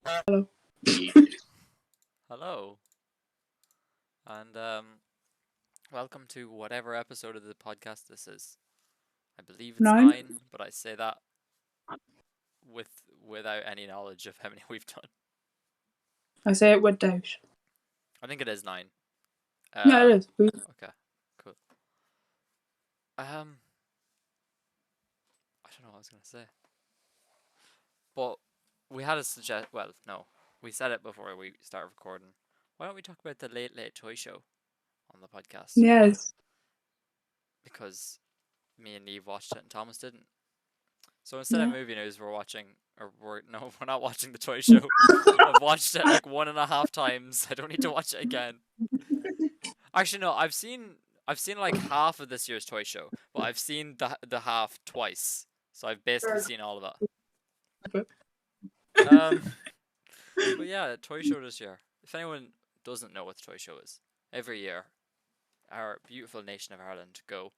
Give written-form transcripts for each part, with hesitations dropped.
Hello. Hello, and welcome to whatever episode of the podcast this is. I believe it's 9? 9, but I say that with without any knowledge of how many we've done. I say it with doubt. I think it is 9. Yeah, it is. Okay, cool. I don't know what I was gonna say, but we had a suggest. Well, no, we said it before we started recording. Why don't we talk about the Late Late Toy Show on the podcast? Yes. Because me and Neve watched it and Thomas didn't. So instead of movie news, we're not watching the toy show. I've watched it like 1.5 times. I don't need to watch it again. Actually, no, I've seen like half of this year's toy show, but I've seen the half twice. So I've basically seen all of it. But yeah, toy show this year. If anyone doesn't know what the toy show is, every year, our beautiful nation of Ireland go,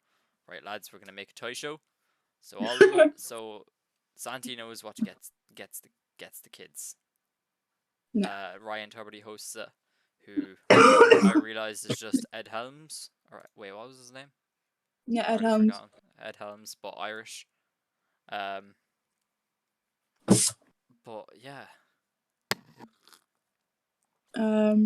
right, lads, we're gonna make a toy show. So Santi knows what gets the kids. No. Ryan Tuberty hosts it, who I realised is just Ed Helms. Or wait, what was his name? Yeah, Ed Helms. Ed Helms, but Irish. But yeah. I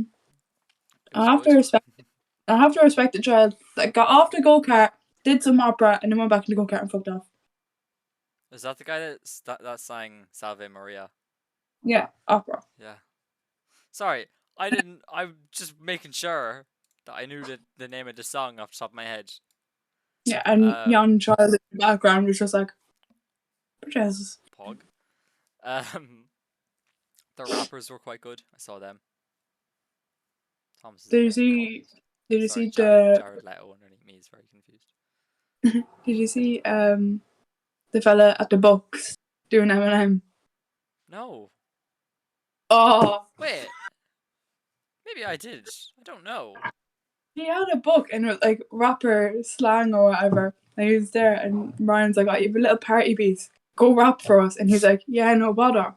have to respect the child that got off the go-kart, did some opera, and then went back in the go-kart and fucked off. Is that the guy that sang Salve Maria? Yeah, opera. Yeah. Sorry, I'm just making sure that I knew the name of the song off the top of my head. Yeah, and young child in the background was just like, Jesus. Pog. The rappers were quite good. I saw them. Thomas. Did you see Jared Leto underneath me is very confused. Did you see the fella at the Bucks doing Eminem? No. Oh. Wait. Maybe I did. I don't know. He had a book and it was like rapper slang or whatever. And he was there and Ryan's like, oh, you have a little party piece. Go rap for us. And he's like, yeah, no bother.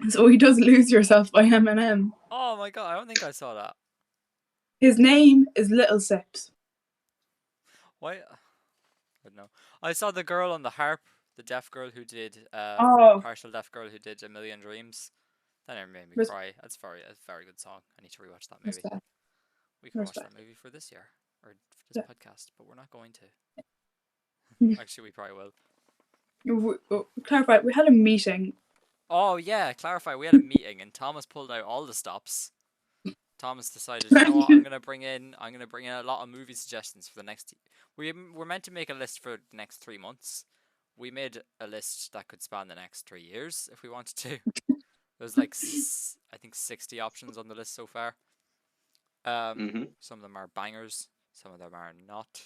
So he does Lose Yourself by Eminem. Oh my god, I don't think I saw that. His name is Little Sips. Why? I don't know. I saw the girl on the harp, the deaf girl who did, partial deaf girl who did A Million Dreams. That never made me cry. That's a very good song. I need to rewatch that movie. We can watch that movie for this year, or for this podcast, but we're not going to. Actually, we probably will. Clarify, we had a meeting. Oh yeah, clarify. We had a meeting and Thomas pulled out all the stops. Thomas decided, you know what, I'm gonna bring in a lot of movie suggestions for the next. We're meant to make a list for the next 3 months. We made a list that could span the next 3 years if we wanted to. There's like I think 60 options on the list so far. Some of them are bangers, some of them are not.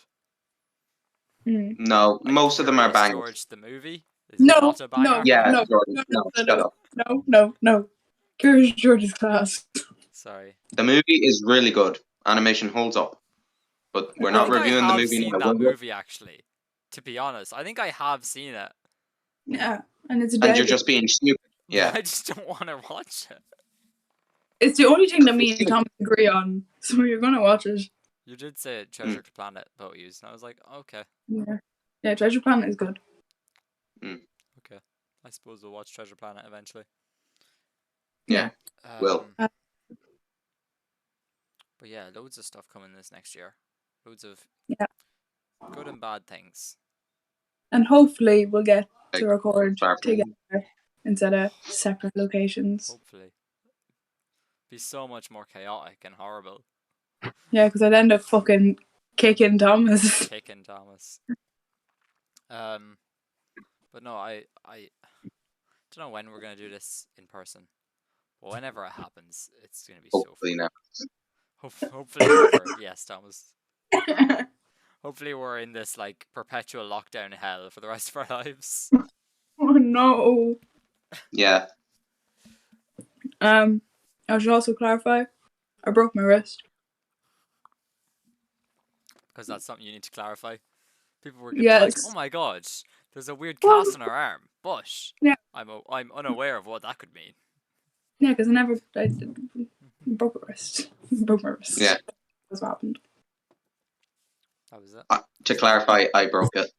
No, like most of them are bangers. George the movie is not a banger. Yeah, shut up. No. Curious George's class. Sorry. The movie is really good. Animation holds up. But we're not reviewing the movie. I have seen that movie, actually. To be honest, I think I have seen it. Yeah, and it's and you're just being stupid. Yeah. I just don't want to watch it. It's the only thing that me and Tom agree on, so you're gonna watch it. You did say Treasure Planet about you, and I was like, okay. Yeah, Treasure Planet is good. Okay, I suppose we'll watch Treasure Planet eventually. Yeah, will. But yeah, loads of stuff coming this next year. Loads of good and bad things. And hopefully we'll get to record together instead of separate locations. Hopefully. Be so much more chaotic and horrible. Yeah, because I'd end up fucking kicking Thomas. But no, I don't know when we're gonna do this in person. But whenever it happens, it's gonna be hopefully so fun. Hopefully, yes, Thomas. Hopefully we're in this like perpetual lockdown hell for the rest of our lives. Oh no. Yeah. I should also clarify, I broke my wrist. Because that's something you need to clarify. People were like, oh my god, there's a weird cast on our arm. But I'm unaware of what that could mean. Yeah, because I broke my wrist. Broke my wrist. Yeah. That's what happened. That was it. To clarify, I broke it.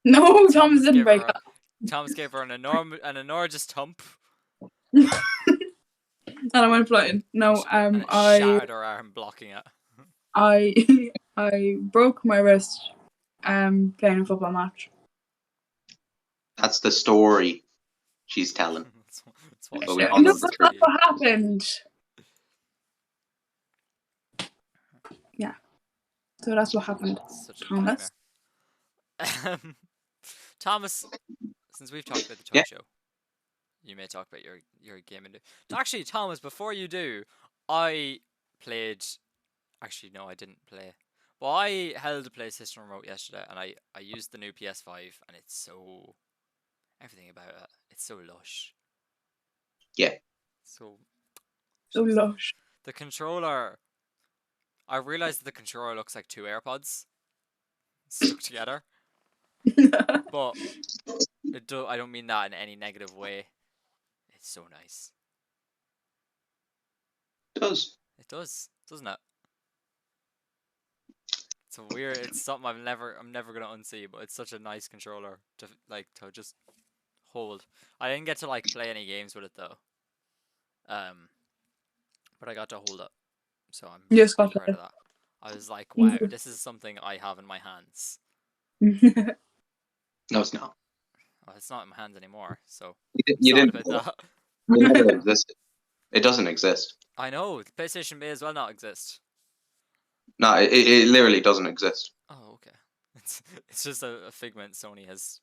No, Thomas didn't gave break her Thomas gave her an enormous hump. And I went flying. No, And I shattered her arm blocking it. I broke my wrist playing a football match. That's the story she's telling. That's what But we shared all know No, the that's truth. not what happened. Yeah. So that's what happened, Such a Thomas. nightmare. Thomas, since we've talked about the talk Yeah. show, you may talk about your gaming. Actually, Thomas, before you do, I played. Actually, no, I didn't play. Well, I held a PlayStation remote yesterday, and I used the new PS5, and it's so everything about it. It's so lush. Yeah. So lush. the controller. I realized that the controller looks like two AirPods stuck together, but I don't mean that in any negative way. It's so nice. It does. It does, doesn't it? It's a weird. It's something I'm never gonna unsee. But it's such a nice controller to just hold. I didn't get to play any games with it though. But I got to hold it, so I'm Just pretty got proud of that. I was like, wow, that. this is something I have in my hands. No, it's not. Well, it's not in my hands anymore, so You sad didn't. about that. It never existed. It doesn't exist. I know the PlayStation may as well not exist. No, it literally doesn't exist. Oh, okay. It's just a figment Sony has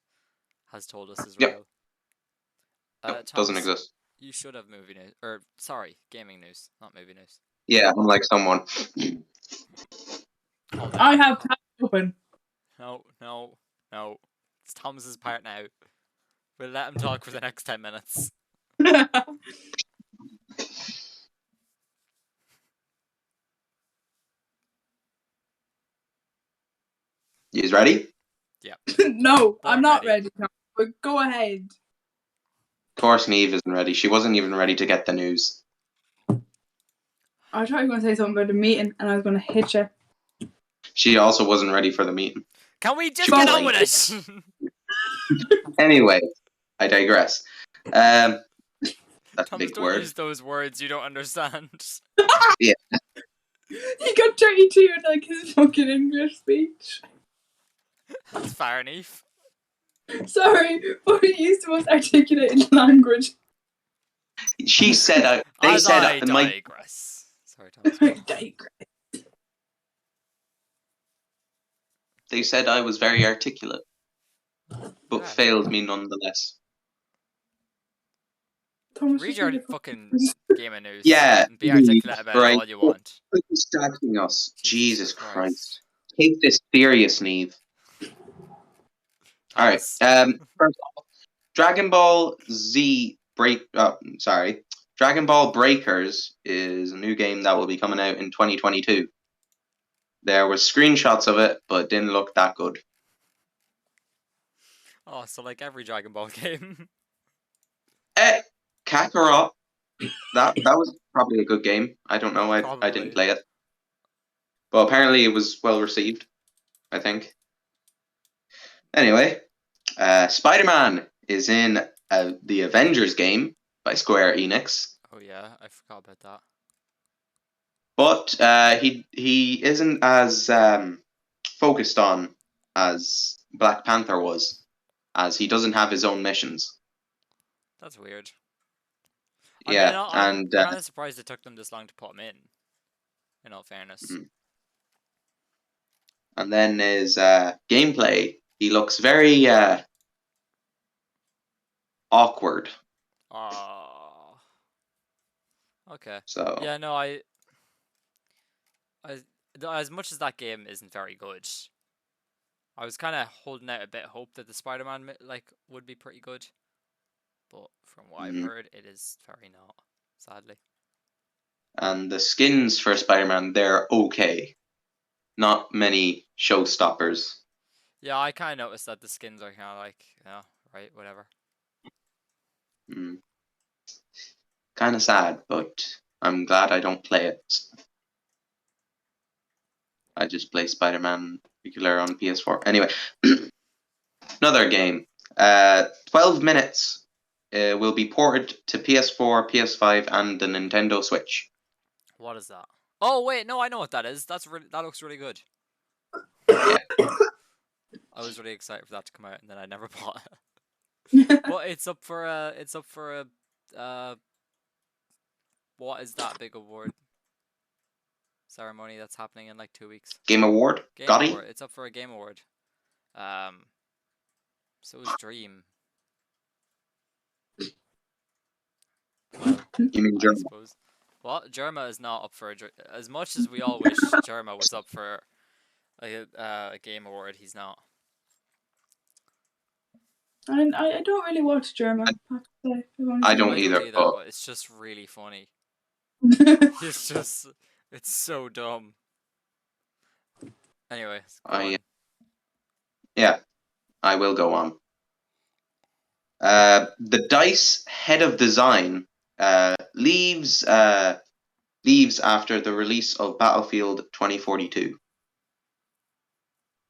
told us is Yep. real. No, Thomas, doesn't exist. you should have movie news, or sorry, gaming news, not movie news. Yeah, unlike someone. Hold I on. have tabs open. No. It's Thomas's part now. We'll let him talk for the next 10 minutes. You ready? Yeah. No, I'm not ready. ready. But go ahead. Of course, Neve isn't ready. She wasn't even ready to get the news. I thought you were going to say something about the meeting, and I was going to hit you. She also wasn't ready for the meeting. Can we just She get was on with it? Anyway, I digress. That's a Thomas, big don't word. use those words you don't understand. Yeah. He got 32 in his fucking English speech. That's fair enough. Sorry, but he used the most articulated language. She said, they As said, I my, digress. Sorry, Thomas. they said I was very articulate, but Yeah. failed me nonetheless. Thomas, Read just your read fucking game of news. Yeah, And be articulate about it right. all you want. Quit distracting us. Jesus Christ. Christ. Take this serious, Neve. Alright. Thomas. First off, Dragon Ball Z Dragon Ball Breakers is a new game that will be coming out in 2022. There were screenshots of it, but it didn't look that good. Oh, so like every Dragon Ball game. Kakarot. That was probably a good game. I don't know. I Probably. didn't play it. But apparently it was well received, I think. Anyway, Spider-Man is in the Avengers game by Square Enix. Oh yeah, I forgot about that. But he isn't as focused on as Black Panther was, as he doesn't have his own missions. That's weird. Yeah, I'm and kind of surprised it took them this long to put him in. In all fairness. and then his gameplay, he looks very awkward. Oh. Okay. So Yeah, no, as much as that game isn't very good, I was kind of holding out a bit of hope that the Spider-Man would be pretty good, but from what I've heard, it is very not. Sadly. and the skins for Spider-Man, they're okay. Not many showstoppers. Yeah, I kind of noticed that the skins are kind of right, whatever. kind of sad, but I'm glad I don't play it. I just play Spider-Man regular on PS4. Anyway, another game. 12 minutes will be ported to PS4, PS5, and the Nintendo Switch. What is that? Oh wait, no, I know what that is. That looks really good. Yeah. I was really excited for that to come out, and then I never bought it. But it's up for a what is that big award ceremony that's happening in like 2 weeks? Game Award? Game Gotti? Award. It's up for a game award. So is Dream. Well, You mean I German? suppose. What? Germa is not up for as much as we all wish Germa was up for a game award. He's not. I don't really watch German. I don't I either, don't but but it's just really funny. It's so dumb. Anyway, go on. yeah, I will go on. The DICE head of design leaves after the release of Battlefield 2042,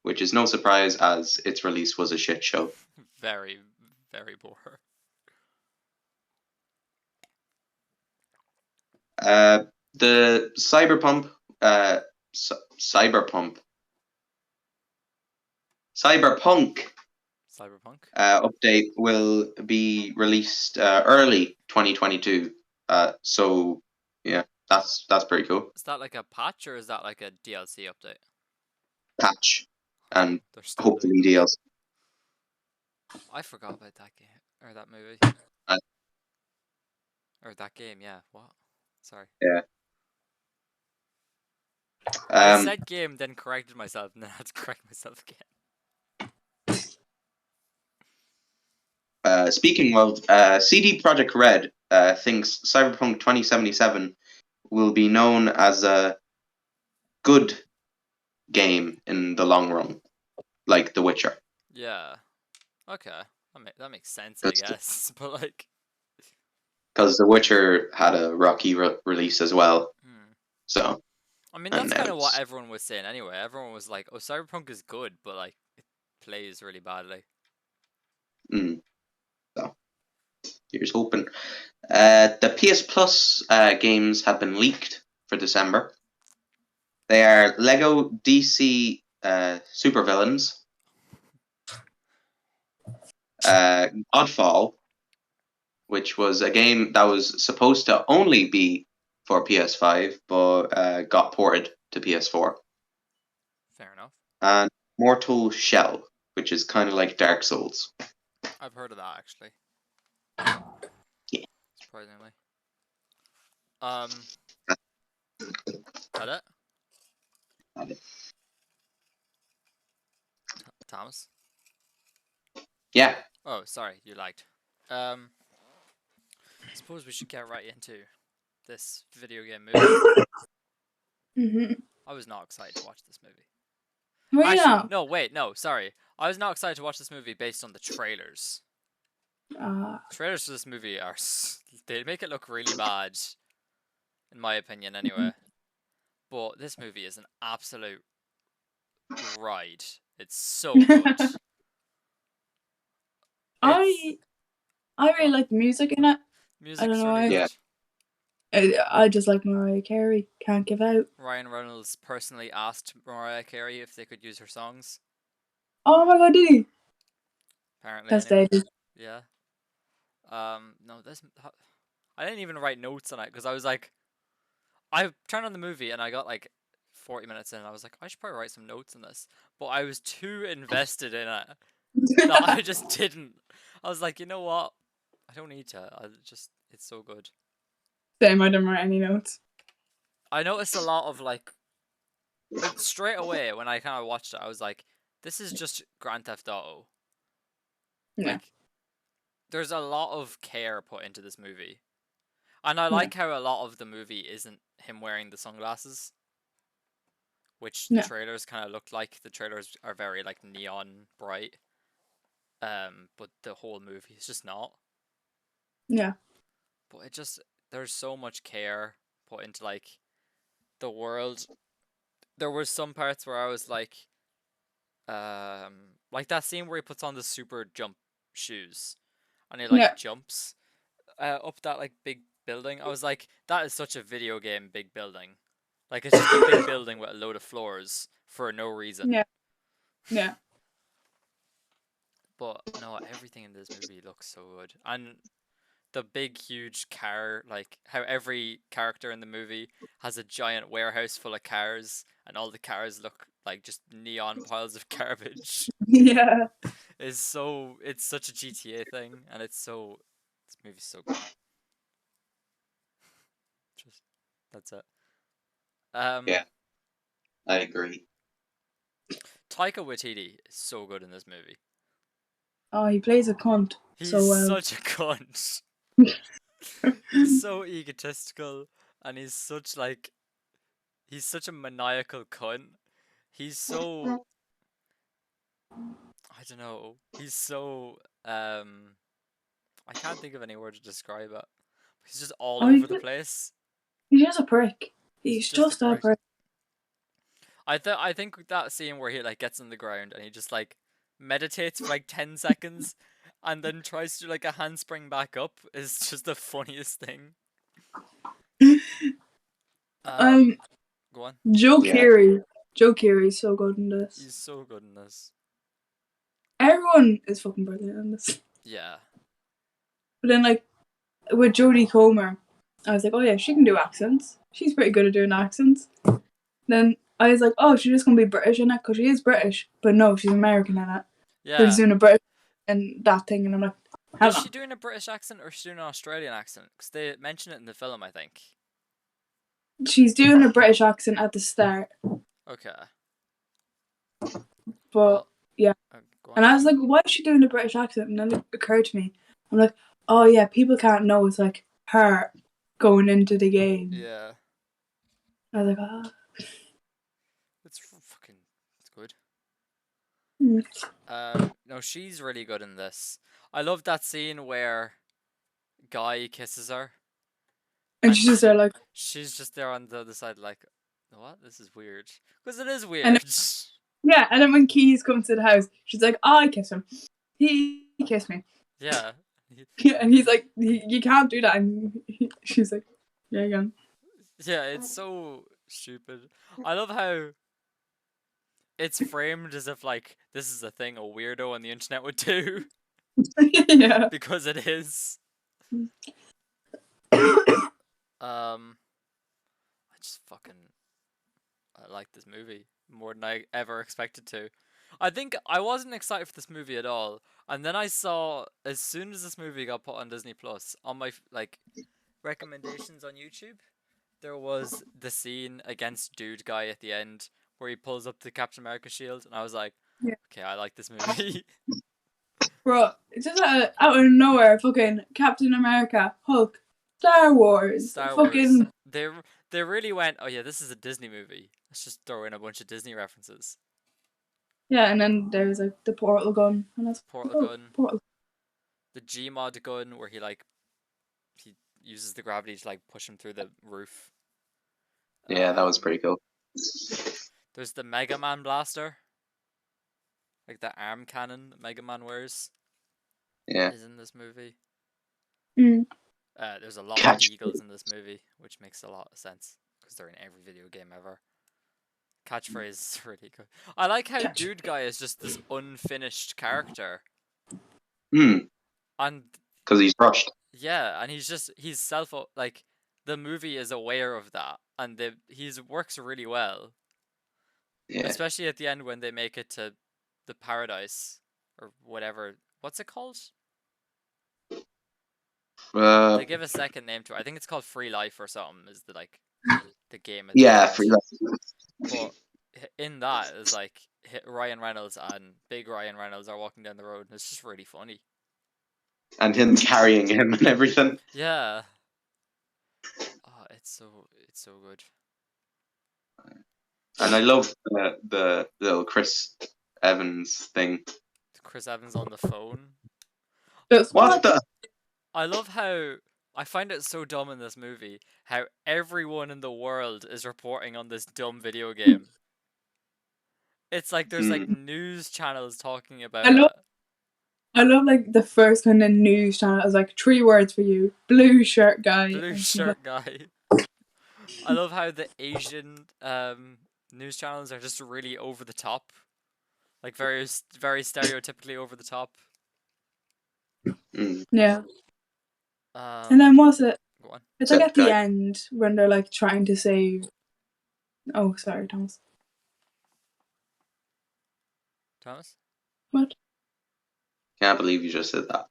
which is no surprise as its release was a shit show. Very, very poor. The Cyberpunk Cyberpunk. update will be released early 2022. So yeah, that's pretty cool. Is that like a patch or is that like a DLC update? Patch and They're still hopefully doing those. DLC. I forgot about that game or that movie. Uh, Or that game, yeah. What? Sorry. Yeah. I said game, then corrected myself, and then I had to correct myself again. Speaking of, CD Projekt Red thinks Cyberpunk 2077 will be known as a good game in the long run, like The Witcher. Yeah. Okay. That makes sense, I guess. But like, because The Witcher had a rocky release as well. So I mean, that's kind of what everyone was saying anyway. Everyone was like, "Oh, Cyberpunk is good, but like, it plays really badly." So here's hoping. The PS Plus games have been leaked for December. They are Lego DC Supervillains, Godfall, which was a game that was supposed to only be for PS5, but got ported to PS4. Fair enough. And Mortal Shell, which is kind of like Dark Souls. I've heard of that actually. Yeah. Surprisingly. That it? Thomas? Yeah. Oh, sorry, you lagged. Suppose we should get right into this video game movie. I was not excited to watch this movie. Actually, no, wait, no, sorry. I was not excited to watch this movie based on the trailers. Trailers for this movie they make it look really bad, in my opinion, anyway. But this movie is an absolute ride. It's so good. I really like the music in it. Music's really good. I just like Mariah Carey. Can't give out. Ryan Reynolds personally asked Mariah Carey if they could use her songs. Oh my god, did he? Apparently. That's anyway. David. Yeah. No, I didn't even write notes on it because I was like, I turned on the movie and I got like 40 minutes in and I was like, I should probably write some notes on this. But I was too invested in it that I just didn't. I was like, you know what? I don't need to. It's so good. Same, I didn't write any notes. I noticed a lot of like straight away when I kind of watched it, I was like, this is just Grand Theft Auto. Yeah. Like, there's a lot of care put into this movie. And I like how a lot of the movie isn't him wearing the sunglasses. Which the trailers kind of look like. The trailers are very like neon bright. But the whole movie is just not. Yeah. But there's so much care put into like the world. There were some parts where I was like that scene where he puts on the super jump shoes and he like Yeah. jumps up that like big building. I was like, that is such a video game big building. Like it's just a big building with a load of floors for no reason. Yeah. Yeah. But no, everything in this movie looks so good. And the big huge car, like how every character in the movie has a giant warehouse full of cars and all the cars look like just neon piles of garbage. Yeah. It's such a GTA thing and this movie's so good. Just that's it. Yeah, I agree. Taika Waititi is so good in this movie. Oh, he plays a cunt He's so well. such a cunt. He's so egotistical and he's such a maniacal cunt. He's so I don't know. He's so I can't think of any word to describe it. He's just all Oh, over the place. he's just a prick. He's just just a a prick. prick. I think that scene where he like gets on the ground and he just like meditates for like 10 seconds and then tries to do like a handspring back up is just the funniest thing. Go on. Joe Yeah. Keery. Joe Keery's so good in this. He's so good in this. Everyone is fucking brilliant in this. Yeah. But then, like, with Jodie Comer, I was like, oh yeah, she can do accents. She's pretty good at doing accents. Then I was like, oh, she's just gonna be British in it because she is British. But no, she's American in it. Yeah. So she's doing a British and that thing, and I'm like, is she doing a British accent or is she doing an Australian accent? Because they mention it in the film, I think. She's doing a British accent at the start. Okay. But yeah. Go on. And I was like, why is she doing a British accent? And then it occurred to me, I'm like, oh yeah, people can't know it's like her going into the game. Yeah. I was like, ah. It's good. Mm. No, she's really good in this. I love that scene where Guy kisses her. And she's just there like... She's just there on the other side like, what? This is weird. Because it is weird. And yeah, and then when Keys comes to the house, she's like, oh, I kissed him. He kissed me. Yeah. Yeah, and he's like, you can't do that. And she's like, yeah, you can. Yeah, it's so stupid. I love how it's framed as if like this is a thing a weirdo on the internet would do. Yeah. Because it is. I like this movie more than I ever expected to. I think I wasn't excited for this movie at all, and then I saw as soon as this movie got put on Disney Plus on my like recommendations on YouTube, there was the scene against Dude Guy at the end where he pulls up the Captain America shield, and I was like, yeah. Okay, I like this movie. Bro, it's just out of nowhere, fucking Captain America, Hulk, Star Wars. Fucking... They really went, oh yeah, this is a Disney movie. Let's just throw in a bunch of Disney references. Yeah, and then there's like the portal gun. And that's Portal gun. Portal. The Gmod gun where he uses the gravity to like push him through the roof. Yeah, that was pretty cool. There's the Mega Man blaster. Like the arm cannon that Mega Man wears. Yeah. Is in this movie. Mm. There's a lot of eagles in this movie, which makes a lot of sense because they're in every video game ever. Catchphrase is really good. I like how Dude Guy is just this unfinished character. And because he's rushed. Yeah, and he's self like the movie is aware of that, and he works really well. Yeah. Especially at the end when they make it to the paradise or whatever. What's it called? They give a second name to it. I think it's called Free Life or something. Is the game? Yeah, Free Life. But in that is like Ryan Reynolds and Big Ryan Reynolds are walking down the road, and it's just really funny. And him carrying him and everything. Yeah. Oh, it's so good. And I love the little Chris Evans thing. Chris Evans on the phone. What the? I love how I find it so dumb in this movie how everyone in the world is reporting on this dumb video game. It's like there's like Mm. news channels talking I about love it. I love like the first kind of news channel. It was like 3 words for you: blue shirt guy. Blue Or something. shirt guy. I love how the Asian news channels are just really over the top, like very stereotypically over the top. Mm. Yeah. Um, And then what's it? go on, It's like at the Guy. end when they're like trying to save. Oh, sorry, Thomas. Thomas. What? Can't believe you just said that.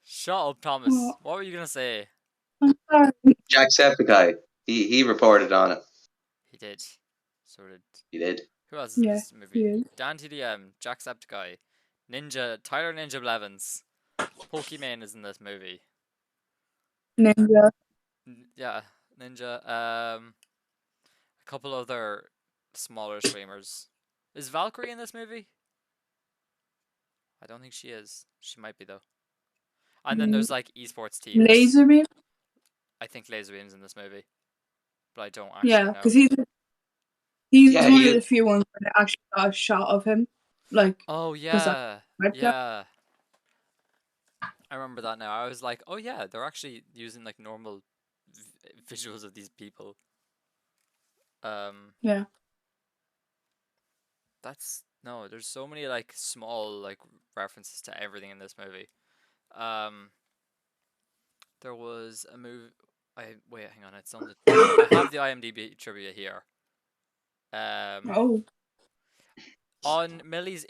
Shut up, Thomas. Oh, What were you gonna say? I'm sorry. Jacksepticeye. He reported on it. He did. So did. He did. Who else is in Yeah, this movie? he is. Dan TDM, Jacksepticeye, Tyler Ninja Blevins, Pokimane is in this movie. Ninja. Yeah, Ninja. A couple other smaller streamers. Is Valkyrie in this movie? I don't think she is. She might be though. And then there's like esports teams. Laser beam. I think Laserbeam's in this movie, but I don't Yeah, actually know. because he's Yeah, one he of is. the few ones where they actually got a shot of him. Like, Oh was that yeah, webcam? yeah. I remember that now. I was like, oh yeah, they're actually using like normal visuals of these people. Yeah. That's no. There's so many like small like references to everything in this movie. There was a movie. Wait, hang on. It's on the. I have the IMDb trivia here. Oh. On Millie's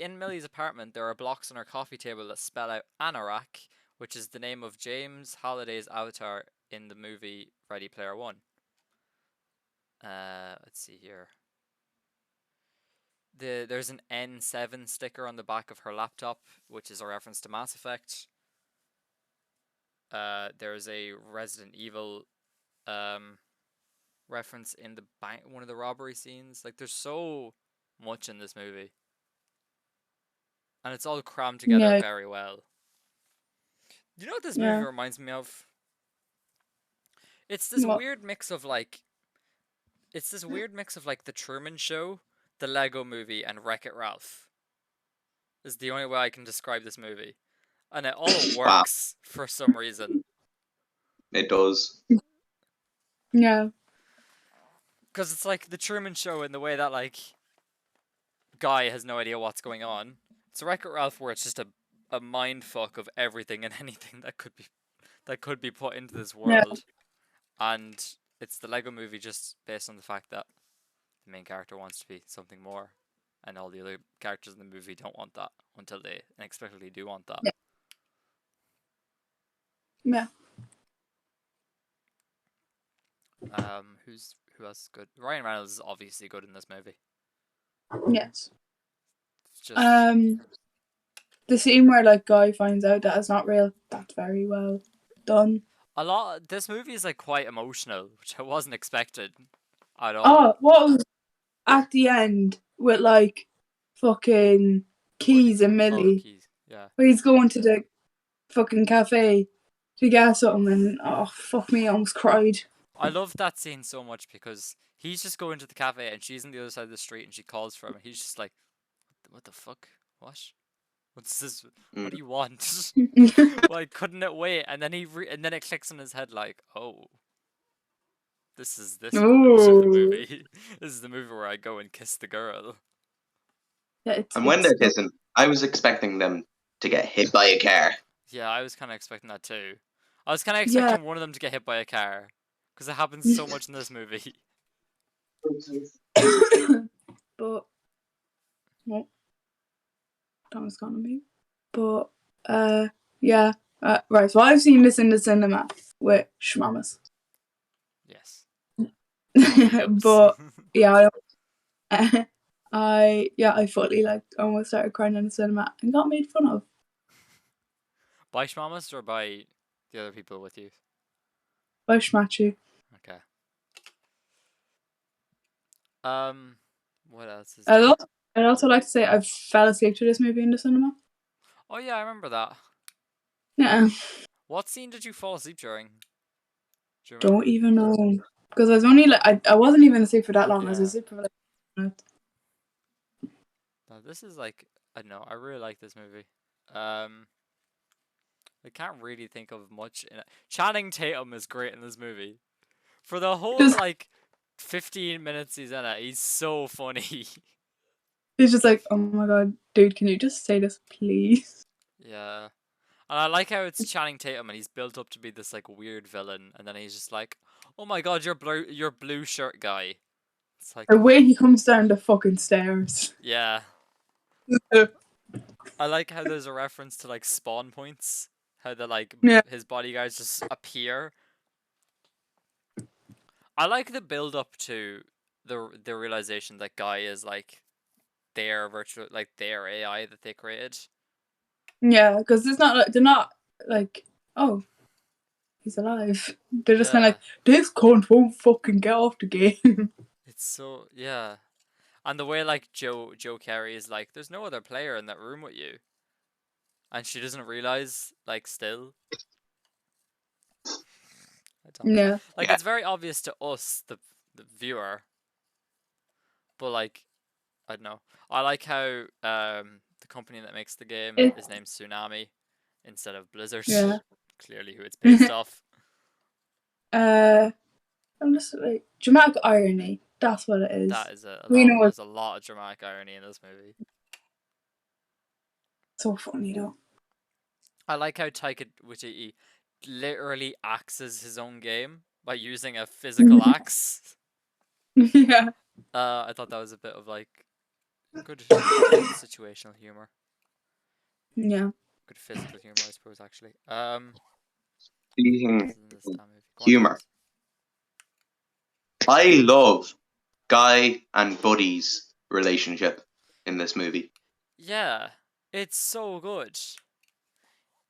apartment, there are blocks on her coffee table that spell out Anorak, which is the name of James Holliday's avatar in the movie Ready Player One. Let's see here. There's an N7 sticker on the back of her laptop, which is a reference to Mass Effect. There's a Resident Evil reference in the one of the robbery scenes. Like, there's so much in this movie, and it's all crammed together Yeah. very well. You know what this Yeah. movie reminds me of? It's this What? weird mix of like, the Truman Show, the Lego Movie, and Wreck-It Ralph. Is the only way I can describe this movie, and it all Wow, works for some reason. it does. Yeah. Because it's like the Truman Show in the way that like Guy has no idea what's going on. It's Wreck-It Ralph where it's just a mind fuck of everything and anything that could be put into this Yeah. world. And it's the Lego Movie just based on the fact that the main character wants to be something more, and all the other characters in the movie don't want that until they inexplicably do want that. Yeah. Yeah. Who else is good? Ryan Reynolds is obviously good in this movie. Yes. It's just The scene where like Guy finds out that it's not real. That's very well done. a lot. This movie is like quite emotional, which I wasn't expected at all. Oh, what was at the end with like fucking Keys and Oh, Millie, Keys. Yeah. where he's going to the fucking cafe to get something, and oh fuck me, I almost cried. I love that scene so much because he's just going to the cafe and she's on the other side of the street and she calls for him and he's just like, "What the fuck? What? What's this? What do you want? Why couldn't it wait?" And then and then it clicks in his head like, "Oh, this is the Ooh. movie. This is the movie where I go and kiss the girl." Yeah, And when they're kissing, I was expecting them to get hit by a car. Yeah, I was kind of expecting that too. I was kind of expecting one of them to get hit by a car because it happens so much in this movie. But well, that was gonna be. But yeah. Right, so I've seen this in the cinema with Schmamas. Yes. But yeah, I fully like almost started crying in the cinema and got made fun of. By Schmamas or by the other people with you? By Schmatchy. Okay. What else is I'd there? also like to say I fell asleep to this movie in the cinema. Oh yeah, I remember that. Yeah. What scene did you fall asleep during? Do you remember? Don't even know. Because I was only like, I wasn't even asleep for that long. I was Yeah. asleep for like minutes. No, this is like, I don't know. I really like this movie. I can't really think of much in it. Channing Tatum is great in this movie. For the whole Just, like 15 minutes he's in it, he's so funny. he's just like, oh my god, dude, can you just say this, please? Yeah. And I like how it's Channing Tatum and he's built up to be this like weird villain, and then he's just like, "Oh my god, you're blue shirt guy." It's like, The way he comes down the fucking stairs. yeah. I like how there's a reference to like spawn points, how the like Yeah. his bodyguards just appear. I like the build up to the realization that Guy is like their virtual, like their AI that they created. Yeah, because it's not like, they're not like, oh, he's alive. They're just kind of Yeah, like, this cunt won't fucking get off the game. it's so, yeah. And the way like Joe Carey is like, there's no other player in that room with you, and she doesn't realize like still. I don't know. Yeah. Like Yeah. it's very obvious to us, the viewer, but like I don't know. I like how the company that makes the game It, is named Tsunami instead of Blizzard. yeah. Clearly, who it's based off. I'm just like, dramatic irony. That's what it is. That is a We lot. know it's There's a lot of dramatic irony in this movie. so funny though. I like how Taika Waititi literally axes his own game by using a physical axe. Yeah. I thought that was a bit of like good situational humor, Yeah. good physical humor, I suppose. Actually, Speaking in this of damn movie. Go on, humor, Thomas. I love Guy and Buddy's relationship in this movie. Yeah, it's so good.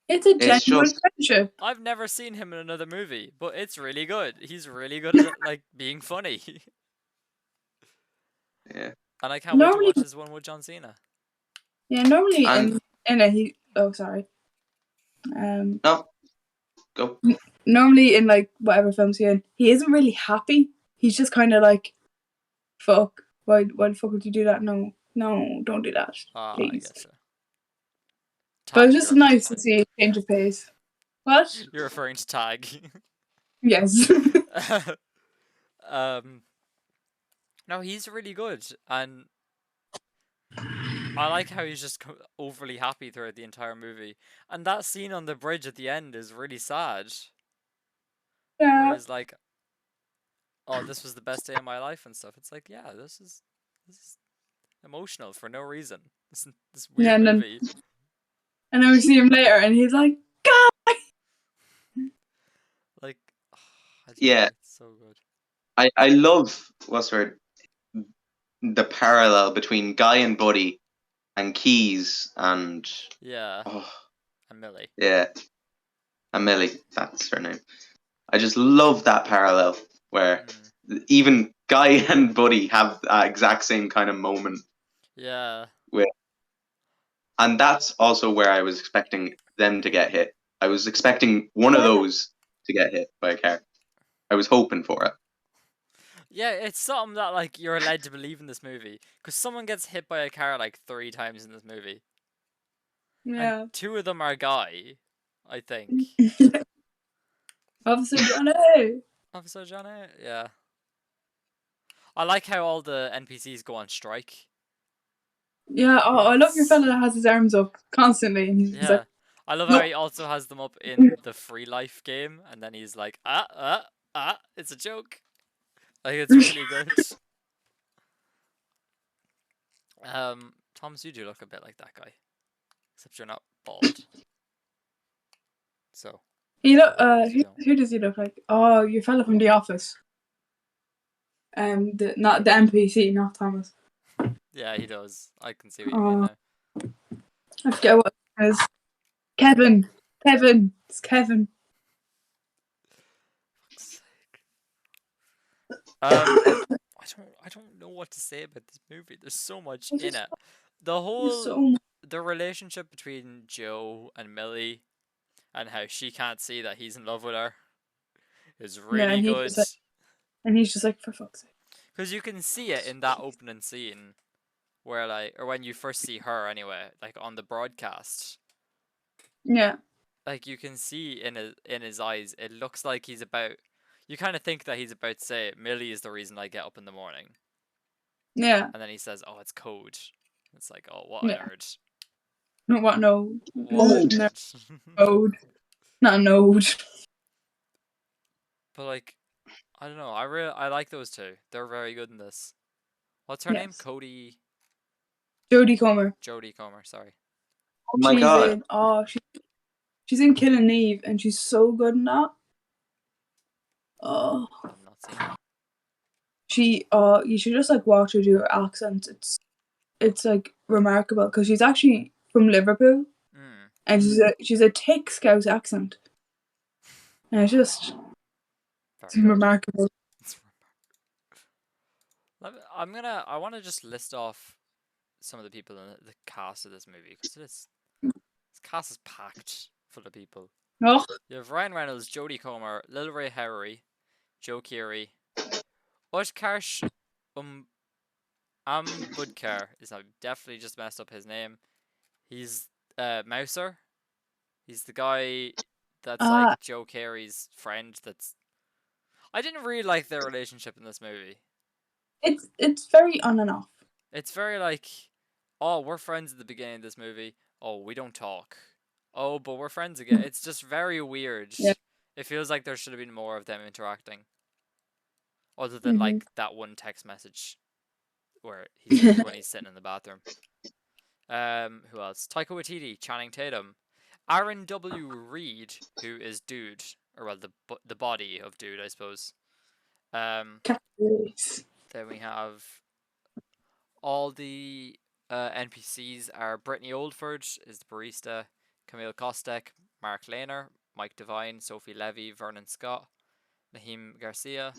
It's a It's genuine just friendship. I've never seen him in another movie, but it's really good. He's really good at like being funny, yeah, and I can't wait to Normally, watch this one with John Cena. yeah, normally and in a he. Oh, sorry. no, go. Normally in like whatever films he's in, he isn't really happy. He's just kind of like, fuck. Why the fuck would you do that? No, no, don't do that, Ah, I please. guess so. But Tag. it's You're just referring to nice to Tag. see a change of pace. What? You're referring to Tag. Yes. um, no, he's really good, and I like how he's just overly happy throughout the entire movie. And that scene on the bridge at the end is really sad, where Yeah. he's like, "Oh, this was the best day of my life" and stuff. It's like, yeah, this is emotional for no reason. This Yeah, weird movie. and then we see him later, and he's like, God. Like, I don't know, Yeah, it's so good. I love what's the word, the parallel between Guy and Buddy and Keys and Yeah, oh and Millie. yeah, and Millie. That's her name. I just love that parallel where even Guy and Buddy have that exact same kind of moment Yeah, with, and that's also where I was expecting them to get hit. I was expecting one of Yeah. those to get hit by a car. I was hoping for it. yeah, it's something that like you're led to believe in this movie because someone gets hit by a car like 3 times in this movie, and Yeah. 2 of them are Guy, I think. Officer Johnny. Officer Johnny, yeah. I like how all the NPCs go on strike. Yeah, oh, I love your fella that has his arms up constantly, and he's Yeah. like, I love how nope. he also has them up in the Free Life game, and then he's like, it's a joke. Like, it's really good. Thomas, you do look a bit like that guy. Except you're not bald. So, He look. you don't. Who does he look like? Oh, your fella from The Office. Not the NPC, not Thomas. Yeah, he does. I can see what you mean Oh, now. I forget what it is. Kevin. Kevin. It's Kevin. Fuck's sake. I don't know what to say about this movie. There's so much in it. The There's whole so the relationship between Joe and Millie, and how she can't see that he's in love with her, is Yeah, really and good. he's just like, for fuck's sake. Because you can see it in that opening scene where or when you first see her anyway, like on the broadcast. Yeah. Like you can see in his eyes, it looks like he's about. You kind of think that he's about to say, "Millie is the reason I get up in the morning," Yeah. and then he says, "Oh, it's code." It's like, "Oh, what a Yeah. nerd! What? No. What a Node. nerd!" Node. Not a node. But like, I don't know. I like those two. They're very good in this. What's her name? Yes. Cody. Jodie Comer. Jodie Comer. Sorry. Oh my She's god. in. Oh, she's in Killing Eve, and she's so good in that. Oh, I've not seen it. she. Oh, you should just like watch her do her accent. It's like remarkable because she's actually from Liverpool, Mm. and she's a thick Scouse accent, and it's just Very good. remarkable. I want to just list off some of the people in the cast of this movie because this cast is packed full of people. Oh, You have Ryan Reynolds, Jodie Comer, Lil Ray Howery, Joe Keery, Utkarsh Ambudkar is I definitely just messed up his name. He's Mouser. He's the guy that's like Joe Keery's friend. I didn't really like their relationship in this movie. it's very on and off. It's very like, oh, we're friends at the beginning of this movie. Oh, we don't talk. Oh, but we're friends again. It's just very weird. Yeah. It feels like there should have been more of them interacting. Other than Mm-hmm. like that one text message where when he's sitting in the bathroom. Who else? Taika Waititi, Channing Tatum, Aaron W. Reed, who is Dude, or well, the body of Dude, I suppose. Then we have all the NPCs are Brittany Oldford is the barista, Camille Kostek, Mark Lehner, Mike Devine, Sophie Levy, Vernon Scott, Naheem Garcia,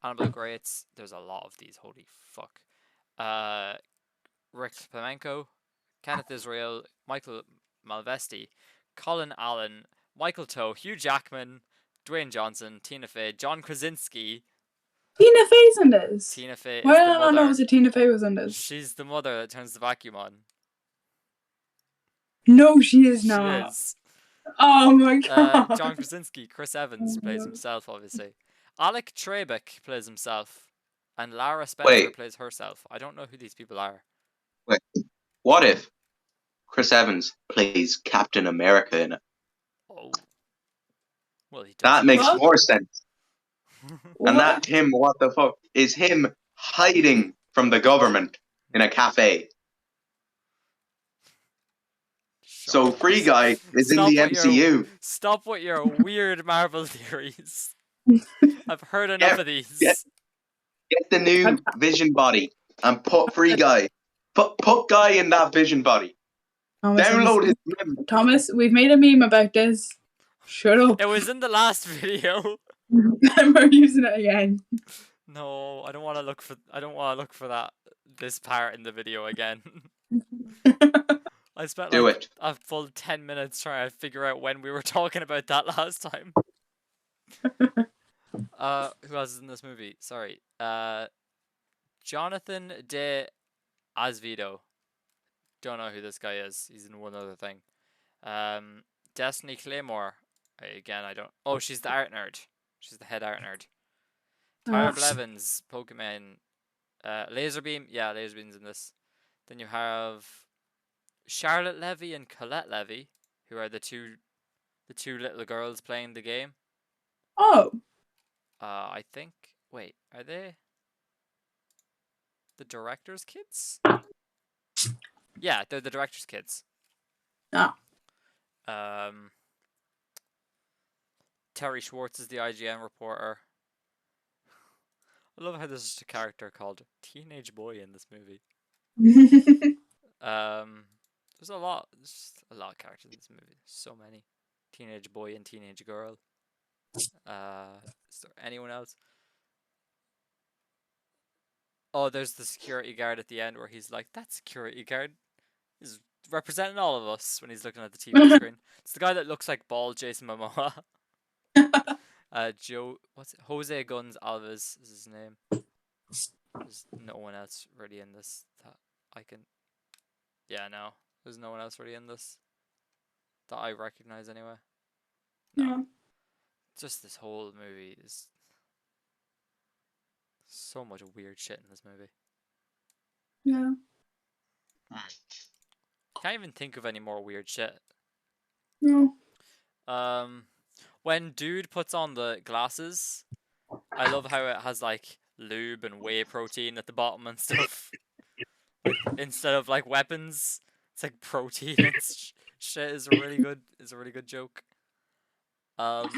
Annabelle Grates. There's a lot of these. Holy fuck. Rick Pimenko, Kenneth Israel, Michael Malvesti, Colin Allen, Michael Toe, Hugh Jackman, Dwayne Johnson, Tina Fey, John Krasinski. Tina Fey's in this. Tina Fey is Why the did I not mother. know that Tina Fey was in this? She's the mother that turns the vacuum on. No, she is She not. is. Oh my god. John Krasinski, Chris Evans plays himself, obviously. Alec Trebek plays himself. And Lara Spencer plays herself. I don't know who these people are. Wait. What if Chris Evans plays Captain America in it? Oh. Well, he does. That makes What? more sense. And What? what the fuck, is him hiding from the government in a cafe. So Free Guy is in the MCU. Stop with your weird Marvel theories. I've heard enough of these. Get the new Vision body and put Free Guy. Put Guy in that Vision body. Download his meme. Thomas, we've made a meme about this. Shut up. It was in the last video. And we're using it again. No, I don't want to look for that this part in the video again. I spent a full 10 minutes trying to figure out when we were talking about that last time. Who else is in this movie? Sorry. Jonathan De Azvido. Don't know who this guy is. He's in one other thing. Destiny Claymore. Again, I don't. Oh, she's the art nerd. She's the head art nerd. Tyler Blevins, Pokemon. Laserbeam. Yeah, Laserbeam's in this. Then you have Charlotte Levy and Colette Levy, who are the two little girls playing the game. Oh. I think. Wait, are they the director's kids? Yeah, they're the director's kids. Oh. Terry Schwartz is the IGN reporter. I love how there's just a character called Teenage Boy in this movie. There's a lot of characters in this movie. So many. Teenage Boy and Teenage Girl. Is there anyone else? Oh, there's the security guard at the end where he's like, that security guard is representing all of us when he's looking at the TV screen. It's the guy that looks like bald Jason Momoa. Jose Guns Alves is his name. There's no one else really in this that I can. Yeah, no. There's no one else really in this that I recognize anyway. No. Yeah. Just this whole movie is so much weird shit in this movie. Yeah. Can't even think of any more weird shit. No. When dude puts on the glasses, I love how it has like lube and whey protein at the bottom and stuff. Like instead of like weapons, it's like protein and shit is a really good joke. And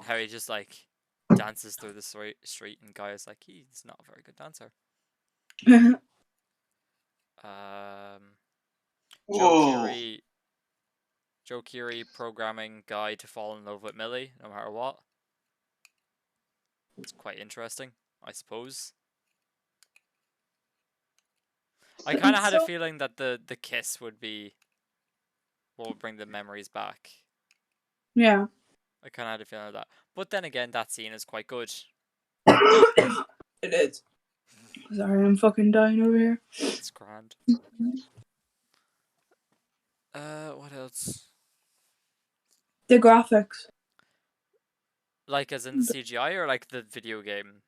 how he just like dances through the street and guys like he's not a very good dancer. Joe Whoa. Keery programming guy to fall in love with Millie no matter what. It's quite interesting, I suppose. I kind of had a feeling that the kiss would be what would bring the memories back. Yeah. I kind of had a feeling of that. But then again, that scene is quite good. It is. Sorry, I'm fucking dying over here. It's grand. What else? The graphics. Like as in the CGI or like the video game?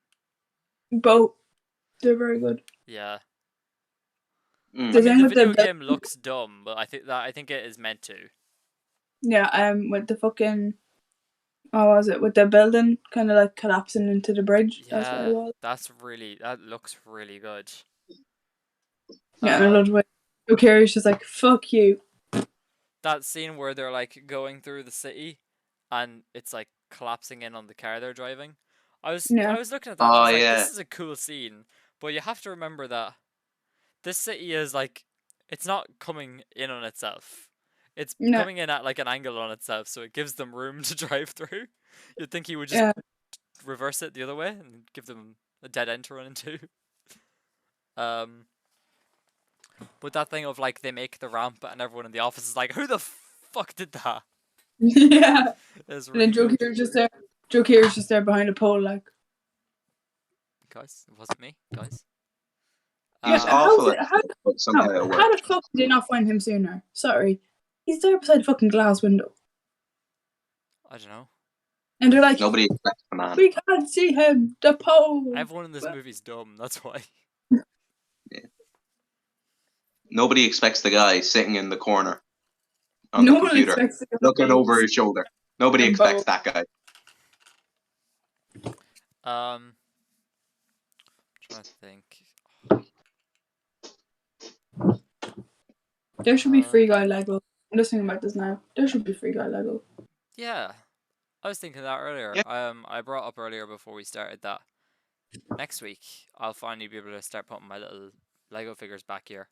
Both. They're very good. Yeah. Mm. I mean, the video game looks dumb, but I think it is meant to. Yeah, with the fucking, what was it? With the building kind of like collapsing into the bridge. Yeah, That's what it was. that looks really good. Yeah, and I love the way Joe Carey's just like, fuck you. That scene where they're like going through the city, and it's like collapsing in on the car they're driving. I was looking at that. And I was like, this is a cool scene, but you have to remember that this city is like, it's not coming in on itself. It's coming in at like an angle on itself, so it gives them room to drive through. You'd think he would just reverse it the other way and give them a dead end to run into. But that thing of like they make the ramp and everyone in the office is like, who the fuck did that? Yeah. Really and then Joe Carey's just there. Joe Carey's just there behind a pole, like. Guys, it wasn't me, guys. Yeah, how the fuck did they not find him sooner? Sorry. He's there beside a fucking glass window. I don't know. And they're like, nobody expects the man. We can't see him. The pole. Everyone in this movie's dumb. That's why. Yeah. Nobody expects the guy sitting in the corner on the computer, looking over his shoulder. Nobody expects that guy. I'm trying to think. There should be Free Guy Lego. I'm just thinking about this now. There should be Free Guy Lego. Yeah. I was thinking that earlier. Yeah. I brought up earlier before we started that next week I'll finally be able to start putting my little Lego figures back here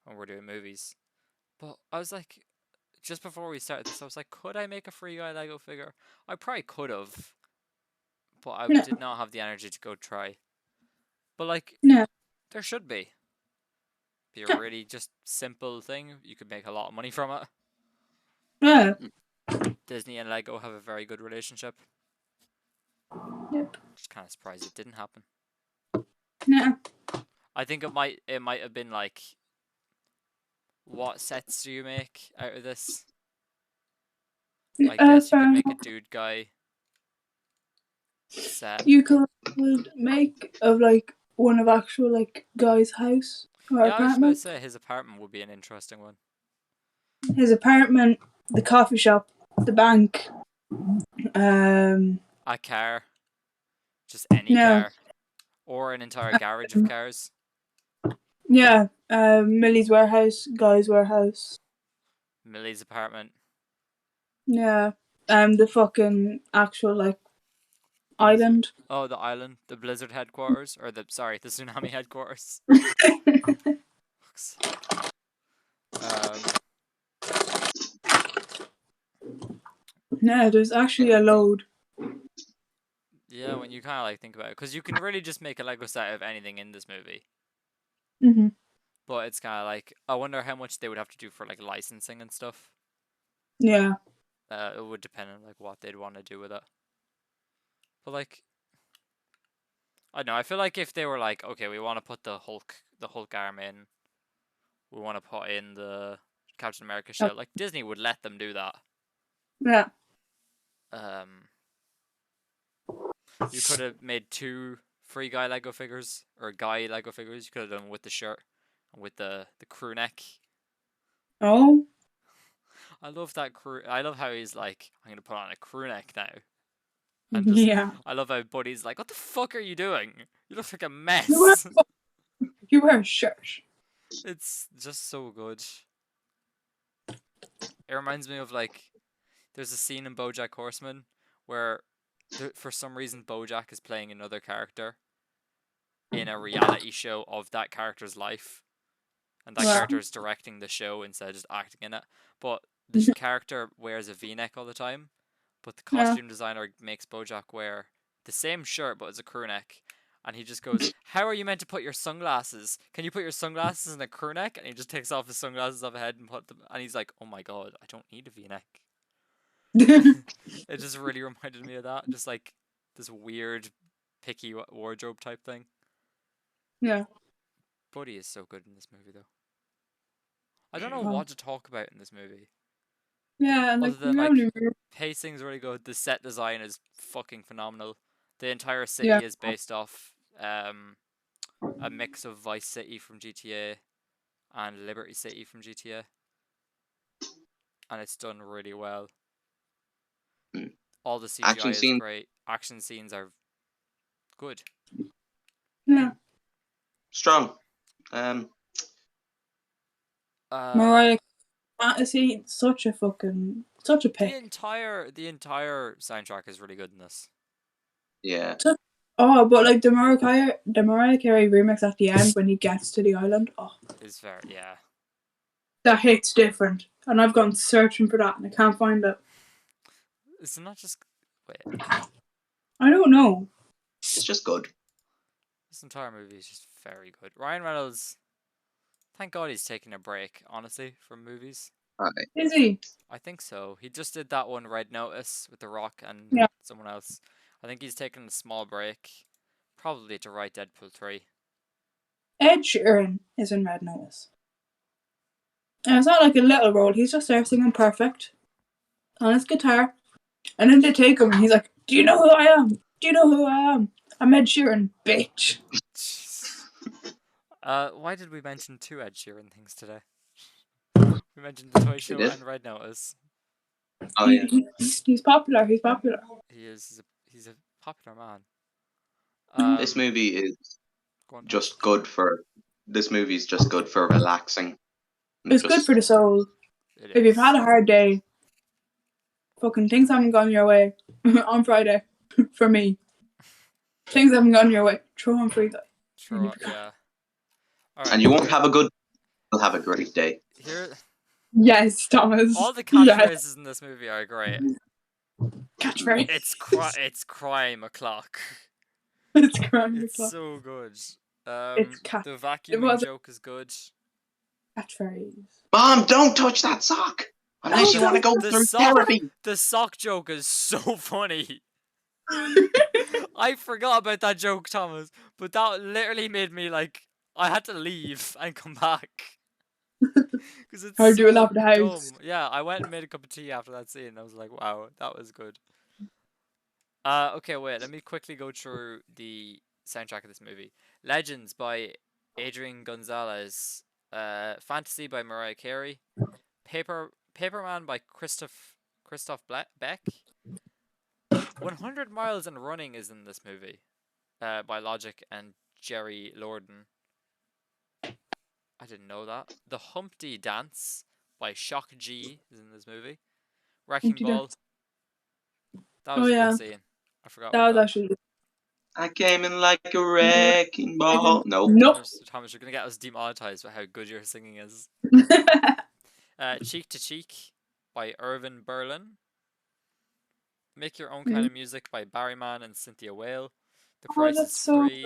when we're doing movies. But I was like, just before we started this, I was like, could I make a Free Guy Lego figure? I probably could have, but I did not have the energy to go try. But like, there should be. Be a really just simple thing. You could make a lot of money from it. Yeah. Disney and Lego have a very good relationship. Yep. Just kind of surprised it didn't happen. Yeah. I think it might have been like, what sets do you make out of this? I guess you could make a dude guy set. You could make of like one of actual like guy's house or apartment. I was about to say his apartment would be an interesting one. His apartment, the coffee shop, the bank, a car, just any car, or an entire garage of cars. Yeah, Millie's warehouse, Guy's warehouse, Millie's apartment. Yeah, the fucking actual like island. Oh, the island, the Blizzard headquarters, or the tsunami headquarters. Yeah, there's actually a load. Yeah, when you kind of like think about it, because you can really just make a Lego set of anything in this movie. Mhm. But it's kind of like, I wonder how much they would have to do for like licensing and stuff. Yeah. It would depend on like what they'd want to do with it. But like, I don't know. I feel like if they were like, okay, we want to put the Hulk arm in, we want to put in the Captain America shield. Like Disney would let them do that. Yeah. You could have made 2 free guy Lego figures or guy Lego figures. You could have done with the shirt and with the crew neck. Oh. I love that crew. I love how he's like, I'm gonna put on a crew neck now. And just, Yeah. I love how Buddy's like, what the fuck are you doing? You look like a You wear, mess. you wear a shirt. It's just so good. It reminds me of like, there's a scene in BoJack Horseman where, for some reason, BoJack is playing another character in a reality show of that character's life, and that character is directing the show instead of just acting in it. But the character wears a V-neck all the time, but the costume designer makes BoJack wear the same shirt but as a crew neck. And he just goes, how are you meant to put your sunglasses? Can you put your sunglasses in a crew neck? And he just takes off his sunglasses off his head and put them. And he's like, oh my god, I don't need a V-neck. It just really reminded me of that. Just like this weird, picky wardrobe type thing. Yeah. Buddy is so good in this movie, though. I don't know what to talk about in this movie. Yeah, and Other like, than like, pacing's really good. The set design is fucking phenomenal. The entire city is based off a mix of Vice City from GTA and Liberty City from GTA, and it's done really well. All the CGI is great. Action scenes are good. Yeah. Strong. Mariah fantasy, such a pick. The entire soundtrack is really good in this. Yeah. Oh, but like the Mariah Carey remix at the end when he gets to the island, is very that hits different. And I've gone searching for that and I can't find it. It's not just I don't know. It's just good. This entire movie is just very good. Ryan Reynolds, thank God he's taking a break, honestly, from movies. Is he? I think so. He just did that one, Red Notice, with The Rock and someone else. I think he's taking a small break, probably to write Deadpool 3. Ed Sheeran is in Red Notice. And it's not like a little role, he's just there singing perfect on his guitar. And then they take him and he's like, do you know who I am? Do you know who I am? I'm Ed Sheeran, bitch. Why did we mention 2 Ed Sheeran things today? We mentioned The Toy Show and Red Notice. Oh yeah. He's popular. He's popular. He is. He's a popular man. This movie is just good for. This movie is just good for relaxing. It's good for the soul. If you've had a hard day, fucking things haven't gone your way on Friday. For me, things haven't gone your way. Throw on Free Guy. Yeah. Right, and you won't have a good. You'll have a great day. Yes, Thomas. All the catchphrases in this movie are great. Catchphrase. It's crime o'clock. It's crime o'clock. It's so good. It's the vacuuming joke is good. Catchphrase. Mom, don't touch that sock unless you want to go through therapy. The sock joke is so funny. I forgot about that joke, Thomas, but that literally made me like I had to leave and come back. Because it's so do a lap of the house. Dumb. Yeah, I went and made a cup of tea after that scene. And I was like, wow, that was good. Okay, wait. Let me quickly go through the soundtrack of this movie. Legends by Adrian Gonzalez. Fantasy by Mariah Carey. Paperman by Christoph Beck. 100 Miles and Running is in this movie. By Logic and Jerry Lorden. I didn't know that. The Humpty Dance by Shock G is in this movie. Wrecking Ball. That was a good scene. I forgot about that. Actually... I came in like a wrecking ball. Nope. Thomas, you're going to get us demonetized for how good your singing is. Cheek to Cheek by Irvin Berlin. Make Your Own Kind of Music by Barryman and Cynthia Whale. The Price is Free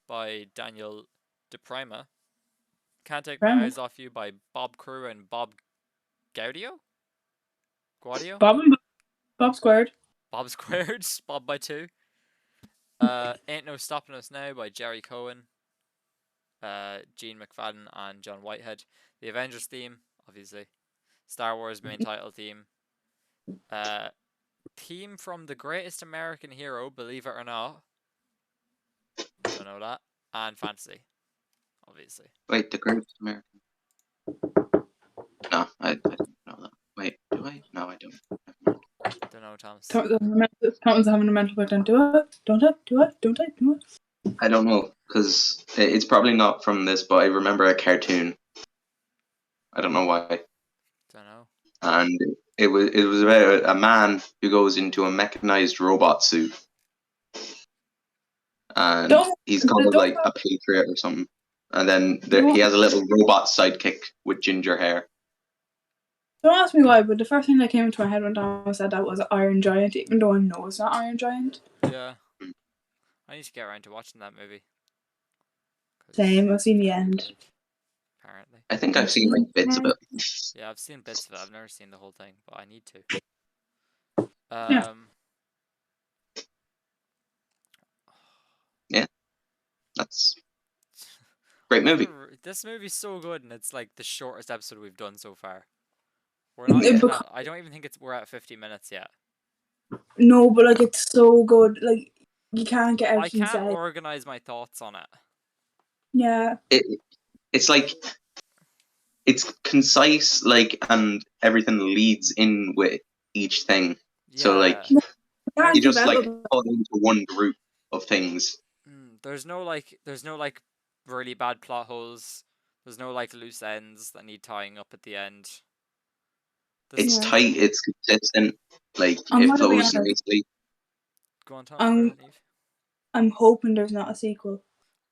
by Daniel DePrima. Can't Take My Eyes Off You by Bob Crew and Bob Gaudio. Guadio. Bob and Bob squared. Bob Squared. Bob by 2. Ain't No Stopping Us Now by Jerry Cohen, Gene McFadden, and John Whitehead. The Avengers theme, obviously. Star Wars main title theme. Theme from The Greatest American Hero, believe it or not. Don't know that. And fantasy, obviously. Wait, the Greatest American. No, I don't know that. Wait, do I? No, I don't. Never mind. Don't know, Thomas. Thomas having a mental breakdown. Do it? Don't it? Do it? Don't I? Do it? I don't know, because it's probably not from this, but I remember a cartoon. I don't know why. Don't know. And it was about a man who goes into a mechanized robot suit, and he's called like a patriot or something. And then he has a little robot sidekick with ginger hair. Don't ask me why, but the first thing that came into my head when Thomas said that was Iron Giant, even though I know it's not Iron Giant. Yeah. I need to get around to watching that movie. Same, I've seen the end. Apparently. I think I've seen like bits of it. Yeah, I've seen bits of it. I've never seen the whole thing, but I need to. Yeah, that's great movie. This movie's so good, and it's like the shortest episode we've done so far. We're not. Even at, I don't even think we're at 50 minutes yet. No, but like it's so good. Like you can't get everything I can't said. organize my thoughts on it. Yeah. It's like it's concise, like, and everything leads in with each thing. Yeah. So like you just like fall into one group of things. There's no like really bad plot holes. There's no like loose ends that need tying up at the end. It's tight. It's consistent. Like it flows nicely. Go on, Tom. I'm hoping there's not a sequel.